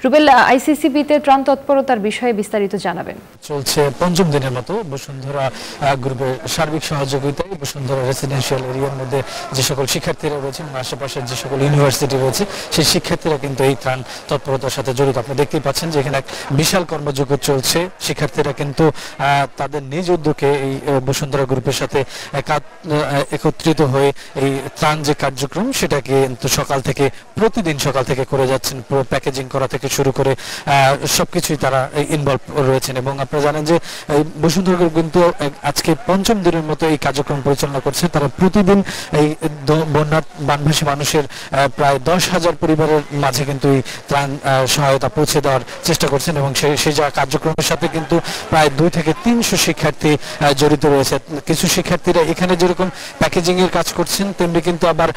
রুবেল, আইসিসিবিতে ত্রাণ তৎপরতার বিষয়ে বিস্তারিত জানাবেন। চলছে পঞ্চম দিনের মতো বসুন্ধরা গ্রুপের সার্বিক সহযোগিতায় বসুন্ধরা রেসিডেন্সিয়াল এরিয়ার মধ্যে যে সকল শিক্ষার্থীরা রয়েছেন, আশেপাশের যে সকল ইউনিভার্সিটি রয়েছে, সেই শিক্ষার্থীরা কিন্তু এই ত্রাণ তৎপরতার সাথে জড়িত। আপনি দেখতেই পাচ্ছেন যে এখানে এক বিশাল কর্মযজ্ঞ চলছে। শিক্ষার্থীরা কিন্তু তাদের নিজ উদ্যোগে এই বসুন্ধরা গ্রুপের সাথে একত্রিত হয়ে এই ত্রাণ যে কার্যক্রম সেটাকে কিন্তু প্রতিদিন সকাল থেকে করে যাচ্ছেন। প্যাকেজিং করা থেকে শুরু করে সবকিছুই তারা ইনভলভ রয়েছেন। এবং আপনারা জানেন যে বসুন্ধরা গ্রুপ কিন্তু আজকে পঞ্চম দিনের মতো এই কার্যক্রম পরিচালনা করছে। তারা প্রতিদিন এই বানভাসী মানুষের প্রায় 10,000 পরিবারের মাঝে কিন্তু এই ত্রাণ সহায়তা পৌঁছে দেওয়ার চেষ্টা করছেন। এবং সেই কার্যক্রমের সাথে কিন্তু প্রায় 2 থেকে 300 শিক্ষার্থী জড়িত রয়েছে। কিছু শিক্ষার্থীরা এখানে যেরকম প্যাকেজিং এর কাজ করছেন, তেমনি কিন্তু আবার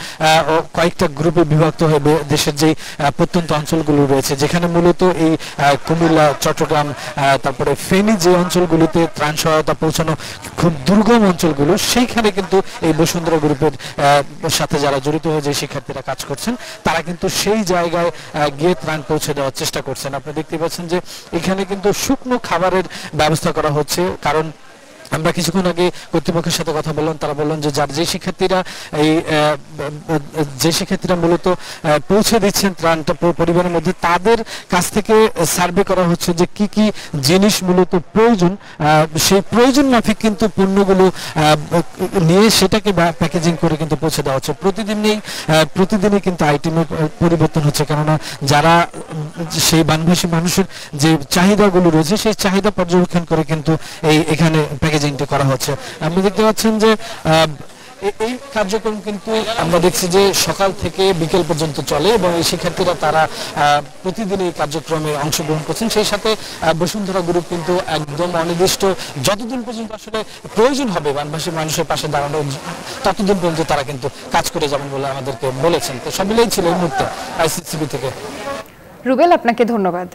কয়েকটা গ্রুপে বিভক্ত হয়ে দেশের যে প্রত্যন্ত অঞ্চলগুলো রয়েছে, যেখানে মূলত এই কুমিল্লা, চট্টগ্রাম, তারপরে ফেনী যে অঞ্চলগুলোতে ত্রাণ সহায়তা পৌঁছানো খুব দুর্গম অঞ্চলগুলো, সেইখানে কিন্তু এই বসুন্ধরা গ্রুপের সাথে যারা জড়িত হয়ে যে শিক্ষার্থীরা কাজ করছেন, তারা কিন্তু সেই জায়গায় গিয়ে ত্রাণ পৌঁছে দেওয়ার চেষ্টা করছেন। আপনি দেখতে পাচ্ছেন যে এখানে কিন্তু শুকনো খাবারের ব্যবস্থা করা হচ্ছে। কারণ আমরা কিছুক্ষণ আগে কর্তৃপক্ষের সাথে কথা বললাম, তারা বললেন যে যে শিক্ষার্থীরা মূলত পৌঁছে দিচ্ছেন ত্রাণটা পরিবারের মধ্যে, তাদের কাছ থেকে সার্ভে করা হচ্ছে যে কি কি জিনিস মূলত প্রয়োজন, সেই প্রয়োজন মাফিক কিন্তু পণ্যগুলো নিয়ে সেটাকে প্যাকেজিং করে কিন্তু পৌঁছে দেওয়া হচ্ছে। প্রতিদিনই কিন্তু আইটেমের পরিবর্তন হচ্ছে, কেননা যারা সেই বানভাসী মানুষের যে চাহিদাগুলো রয়েছে, সেই চাহিদা পর্যবেক্ষণ করে কিন্তু এখানে প্যাকেজিংটা করা হচ্ছে। আপনি দেখতে পাচ্ছেন যে এই কার্যক্রম কিন্তু আমরা দেখছি যে সকাল থেকে বিকেল পর্যন্ত চলে এবং এই শিক্ষার্থীরা তারা প্রতিদিন এই কার্যক্রমে অংশগ্রহণ করছেন। সেই সাথে বসুন্ধরা গ্রুপ কিন্তু একদম অনির্দিষ্ট যতদিন পর্যন্ত আসলে প্রয়োজন হবে বানভাসী মানুষের পাশে দাঁড়ানো, ততদিন পর্যন্ত তারা কিন্তু কাজ করে যাবেন বলে আমাদেরকে বলেছেন। তো সব মিলেই ছিল এই মুহূর্তে আইসিসিবি থেকে। রুবেল, আপনাকে ধন্যবাদ।